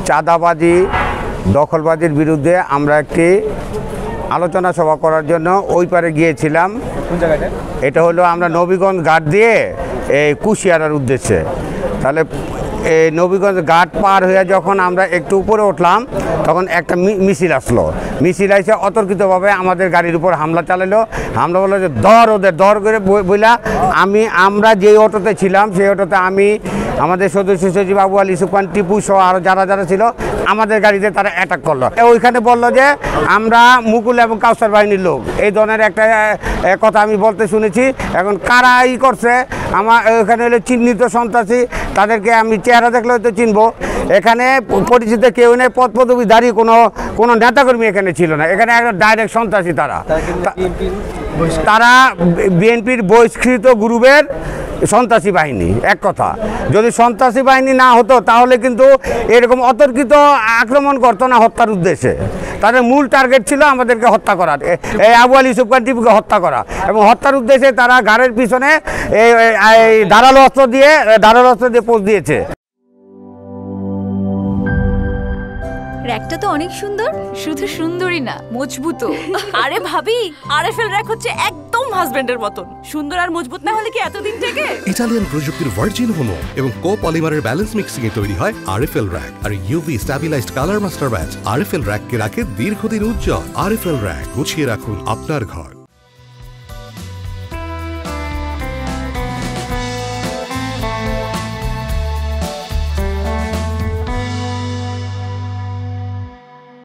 চাঁদাবাজি দখলবাজির বিরুদ্ধে আমরা একটি আলোচনা সভা করার জন্য ওই পারে গিয়েছিলাম। এটা হলো আমরা নবীগঞ্জ ঘাট দিয়ে এই কুশিয়ারার উদ্দেশ্যে। তাহলে এই নবীগঞ্জ ঘাট পার হয়ে যখন আমরা একটু উপরে উঠলাম তখন একটা মিছিল আসলো। মিছিল এসে অতর্কিতভাবে আমাদের গাড়ির উপর হামলা চালালো। হামলা বললো যে দর করে বইলা আমরা যেই অটোতে ছিলাম সেই অটোতে আমি, আমাদের সদস্য সচিব আবু আলী সুপান, টিপু সহ আরও যারা ছিল আমাদের গাড়িতে তারা অ্যাটাক করলো। ওইখানে বললো যে আমরা মুকুল এবং কাউসার বাহিনীর লোক, এই ধরনের একটা কথা আমি বলতে শুনেছি। এখন কারা করছে আমার ওইখানে হলো চিহ্নিত সন্ত্রাসী, তাদেরকে আমি চেহারা দেখলে হয়তো চিনবো। এখানে পরিচিত কেউ নেই, পদপদবীধারী কোনো নেতাকর্মী এখানে ছিল না। এখানে একটা ডাইরেক্ট সন্ত্রাসী তারা বিএনপির বহিষ্কৃত গ্রুপের সন্ত্রাসী বাহিনী। এক কথা, যদি সন্ত্রাসী বাহিনী না হতো তাহলে কিন্তু এরকম অতর্কিত আক্রমণ করতো না হত্যার উদ্দেশ্যে। তাদের মূল টার্গেট ছিল আমাদেরকে হত্যা করার, এই আবু আলী সুবহান টিপুকে হত্যা করা, এবং হত্যার উদ্দেশ্যে তারা ঘাড়ের পিছনে এই ধারালো অস্ত্র দিয়ে পোজ দিয়েছে। র‍্যাকটা তো অনেক সুন্দর, শুধু সুন্দরই না, মজবুত। আরে ভাবি, আরএফএল র‍্যাক হচ্ছে একদম হাজবেন্ডের মতন। সুন্দর আর মজবুত না হলে কি এতদিন থেকে? ইতালিয়ান প্রযুক্তির ভার্জিন হোমো এবং কোপলিমারের ব্যালেন্স মিক্সিং এ তৈরি হয় আরএফএল র‍্যাক। আর UV stabilized colour master batch RFL র‍্যাককে রাখে দীর্ঘদিন উজ্জ্বল। আরএফএল র‍্যাক, গুছিয়ে রাখুন আপনার ঘর।